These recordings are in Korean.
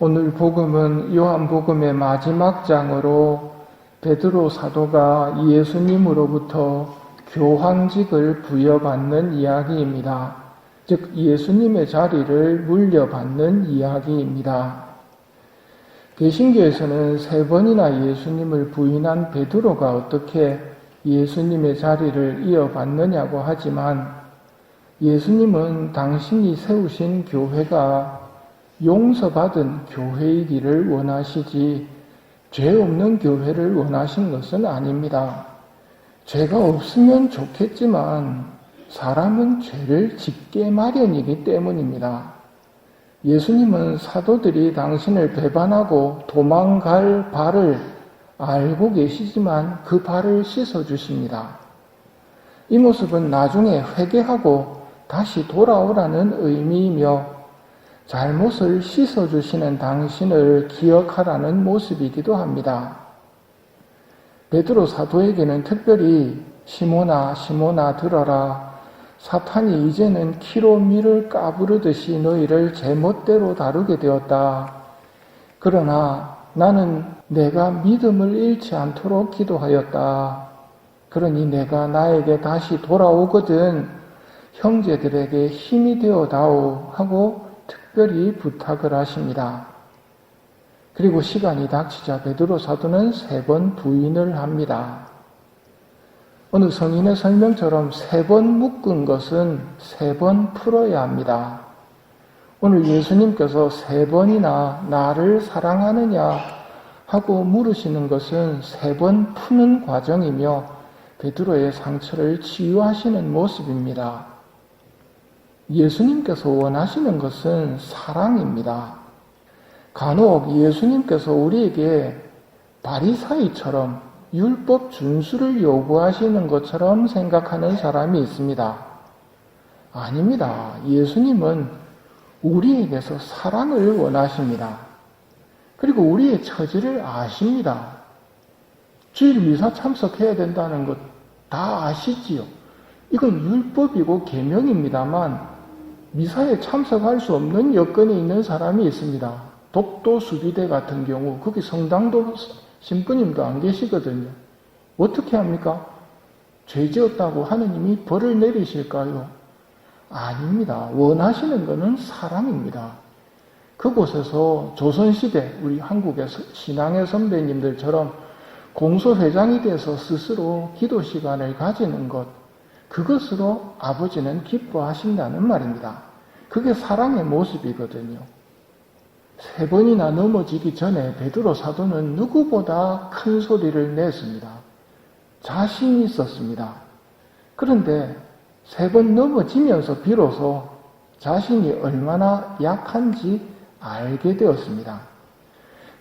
오늘 복음은 요한복음의 마지막 장으로 베드로 사도가 예수님으로부터 교황직을 부여받는 이야기입니다. 즉 예수님의 자리를 물려받는 이야기입니다. 개신교에서는 3번이나 예수님을 부인한 베드로가 어떻게 예수님의 자리를 이어받느냐고 하지만 예수님은 당신이 세우신 교회가 용서받은 교회이기를 원하시지 죄 없는 교회를 원하신 것은 아닙니다. 죄가 없으면 좋겠지만 사람은 죄를 짓게 마련이기 때문입니다. 예수님은 사도들이 당신을 배반하고 도망갈 발을 알고 계시지만 그 발을 씻어주십니다. 이 모습은 나중에 회개하고 다시 돌아오라는 의미이며 잘못을 씻어주시는 당신을 기억하라는 모습이기도 합니다. 베드로 사도에게는 특별히 시몬아 시몬아 들어라, 사탄이 이제는 키로 밀을 까부르듯이 너희를 제멋대로 다루게 되었다. 그러나 나는 내가 믿음을 잃지 않도록 기도하였다. 그러니 내가 나에게 다시 돌아오거든 형제들에게 힘이 되어다오 하고 특별히 부탁을 하십니다. 그리고 시간이 닥치자 베드로 사도는 3번 부인을 합니다. 어느 성인의 설명처럼 3번 묶은 것은 3번 풀어야 합니다. 오늘 예수님께서 3번이나 나를 사랑하느냐 하고 물으시는 것은 3번 푸는 과정이며 베드로의 상처를 치유하시는 모습입니다. 예수님께서 원하시는 것은 사랑입니다. 간혹 예수님께서 우리에게 바리사이처럼 율법 준수를 요구하시는 것처럼 생각하는 사람이 있습니다. 아닙니다. 예수님은 우리에게서 사랑을 원하십니다. 그리고 우리의 처지를 아십니다. 주일 미사 참석해야 된다는 것 다 아시지요. 이건 율법이고 계명입니다만 미사에 참석할 수 없는 여건에 있는 사람이 있습니다. 독도 수비대 같은 경우 거기 성당도 신부님도 안 계시거든요. 어떻게 합니까? 죄 지었다고 하느님이 벌을 내리실까요? 아닙니다. 원하시는 것은 사랑입니다. 그곳에서 조선시대 우리 한국의 신앙의 선배님들처럼 공소회장이 돼서 스스로 기도 시간을 가지는 것, 그것으로 아버지는 기뻐하신다는 말입니다. 그게 사랑의 모습이거든요. 3번이나 넘어지기 전에 베드로 사도는 누구보다 큰 소리를 냈습니다. 자신이 있었습니다. 그런데 3번 넘어지면서 비로소 자신이 얼마나 약한지 알게 되었습니다.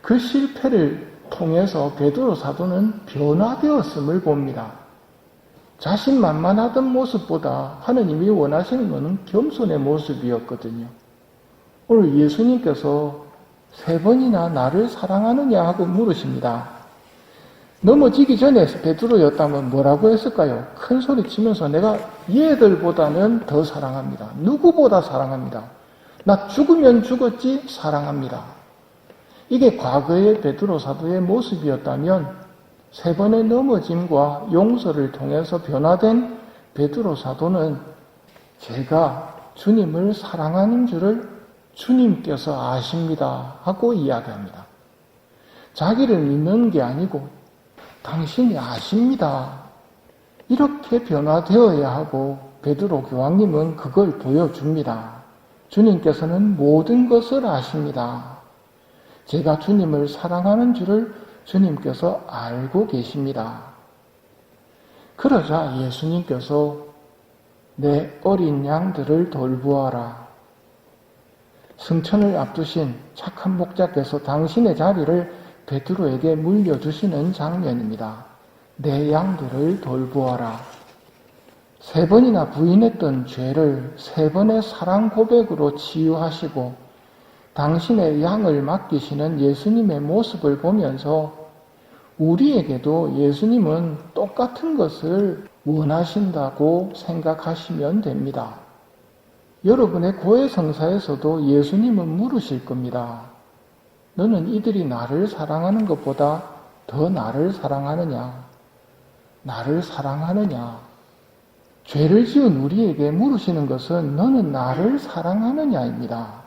그 실패를 통해서 베드로 사도는 변화되었음을 봅니다. 자신만만하던 모습보다 하느님이 원하시는 것은 겸손의 모습이었거든요. 오늘 예수님께서 3번이나 나를 사랑하느냐 하고 물으십니다. 넘어지기 전에 베드로였다면 뭐라고 했을까요? 큰 소리 치면서 내가 얘들보다는 더 사랑합니다. 누구보다 사랑합니다. 나 죽으면 죽었지 사랑합니다. 이게 과거의 베드로 사도의 모습이었다면 3번의 넘어짐과 용서를 통해서 변화된 베드로 사도는 제가 주님을 사랑하는 줄을 주님께서 아십니다 하고 이야기합니다. 자기를 믿는 게 아니고 당신이 아십니다. 이렇게 변화되어야 하고 베드로 교황님은 그걸 보여줍니다. 주님께서는 모든 것을 아십니다. 제가 주님을 사랑하는 줄을 주님께서 알고 계십니다. 그러자 예수님께서 내 어린 양들을 돌보아라. 승천을 앞두신 착한 목자께서 당신의 자리를 베드로에게 물려주시는 장면입니다. 내 양들을 돌보아라. 3번이나 부인했던 죄를 3번의 사랑 고백으로 치유하시고 당신의 양을 맡기시는 예수님의 모습을 보면서 우리에게도 예수님은 똑같은 것을 원하신다고 생각하시면 됩니다. 여러분의 고해성사에서도 예수님은 물으실 겁니다. 너는 이들이 나를 사랑하는 것보다 더 나를 사랑하느냐? 나를 사랑하느냐? 죄를 지은 우리에게 물으시는 것은 너는 나를 사랑하느냐입니다.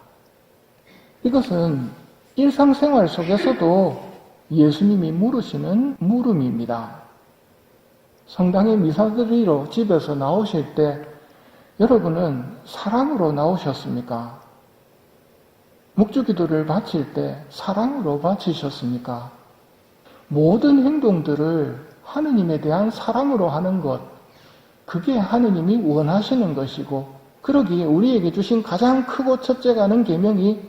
이것은 일상생활 속에서도 예수님이 물으시는 물음입니다. 성당에 미사 드리러 집에서 나오실 때 여러분은 사랑으로 나오셨습니까? 묵주기도를 바칠 때 사랑으로 바치셨습니까? 모든 행동들을 하느님에 대한 사랑으로 하는 것, 그게 하느님이 원하시는 것이고, 그러기에 우리에게 주신 가장 크고 첫째 가는 계명이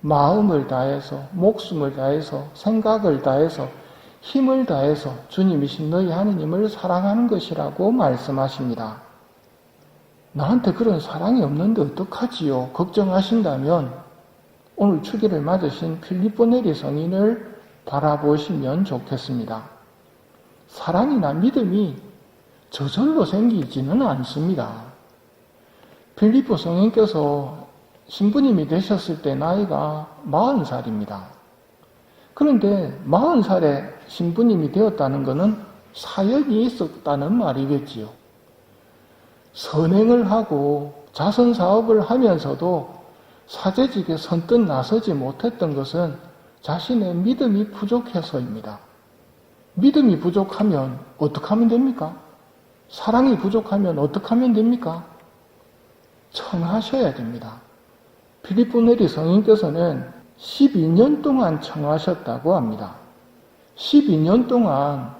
마음을 다해서, 목숨을 다해서, 생각을 다해서, 힘을 다해서 주님이신 너희 하느님을 사랑하는 것이라고 말씀하십니다. 나한테 그런 사랑이 없는데 어떡하지요? 걱정하신다면 오늘 추기를 맞으신 필립보 네리 성인을 바라보시면 좋겠습니다. 사랑이나 믿음이 저절로 생기지는 않습니다. 필립보 성인께서 신부님이 되셨을 때 나이가 40살입니다. 그런데 40살에 신부님이 되었다는 것은 사역이 있었다는 말이겠지요. 선행을 하고 자선사업을 하면서도 사제직에 선뜻 나서지 못했던 것은 자신의 믿음이 부족해서입니다. 믿음이 부족하면 어떻게 하면 됩니까? 사랑이 부족하면 어떻게 하면 됩니까? 청하셔야 됩니다. 필립보 네리 성인께서는 12년 동안 청하셨다고 합니다. 12년 동안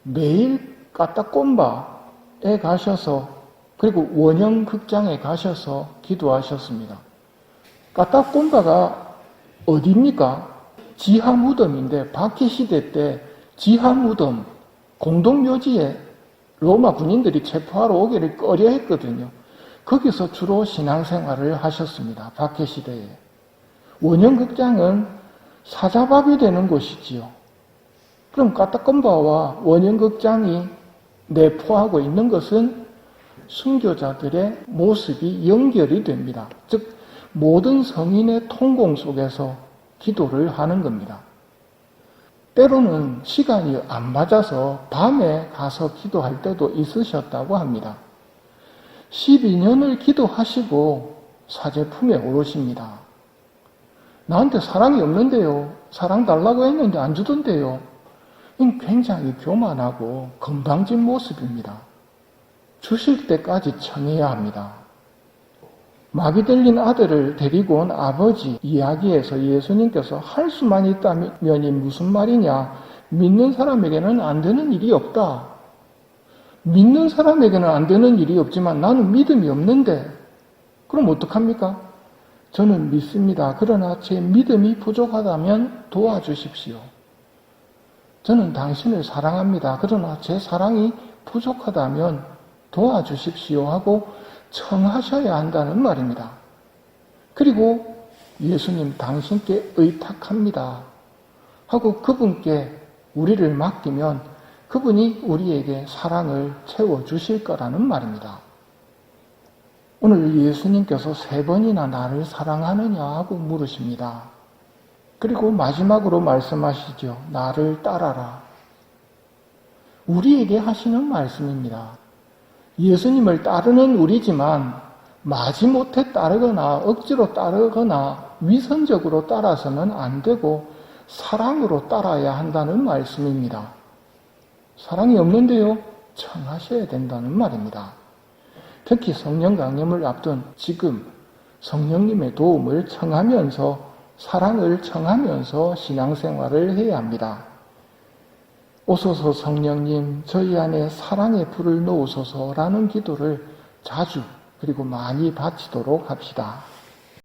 매일 까따꼼바에 가셔서 그리고 원형극장에 가셔서 기도하셨습니다. 까따꼼바가 어디입니까? 지하무덤인데 박해시대 때 지하무덤 공동묘지에 로마 군인들이 체포하러 오기를 꺼려했거든요. 거기서 주로 신앙생활을 하셨습니다. 박해시대에. 원형극장은 사자밥이 되는 곳이지요. 그럼 까따꼼바와 원형극장이 내포하고 있는 것은 순교자들의 모습이 연결이 됩니다. 즉 모든 성인의 통공 속에서 기도를 하는 겁니다. 때로는 시간이 안 맞아서 밤에 가서 기도할 때도 있으셨다고 합니다. 12년을 기도하시고 사제품에 오르십니다. 나한테 사랑이 없는데요. 사랑 달라고 했는데 안 주던데요. 굉장히 교만하고 건방진 모습입니다. 주실 때까지 청해야 합니다. 마귀 들린 아들을 데리고 온 아버지 이야기에서 예수님께서 할 수만 있다면이 무슨 말이냐? 믿는 사람에게는 안 되는 일이 없다. 믿는 사람에게는 안 되는 일이 없지만 나는 믿음이 없는데 그럼 어떡합니까? 저는 믿습니다. 그러나 제 믿음이 부족하다면 도와주십시오. 저는 당신을 사랑합니다. 그러나 제 사랑이 부족하다면 도와주십시오 하고 청하셔야 한다는 말입니다. 그리고 예수님 당신께 의탁합니다 하고 그분께 우리를 맡기면 그분이 우리에게 사랑을 채워주실 거라는 말입니다. 오늘 예수님께서 3번이나 나를 사랑하느냐 하고 물으십니다. 그리고 마지막으로 말씀하시죠. 나를 따라라. 우리에게 하시는 말씀입니다. 예수님을 따르는 우리지만 마지못해 따르거나 억지로 따르거나 위선적으로 따라서는 안 되고 사랑으로 따라야 한다는 말씀입니다. 사랑이 없는데요, 청하셔야 된다는 말입니다. 특히 성령 강림을 앞둔 지금 성령님의 도움을 청하면서 사랑을 청하면서 신앙생활을 해야 합니다. 오소서 성령님, 저희 안에 사랑의 불을 놓으소서라는 기도를 자주 그리고 많이 바치도록 합시다.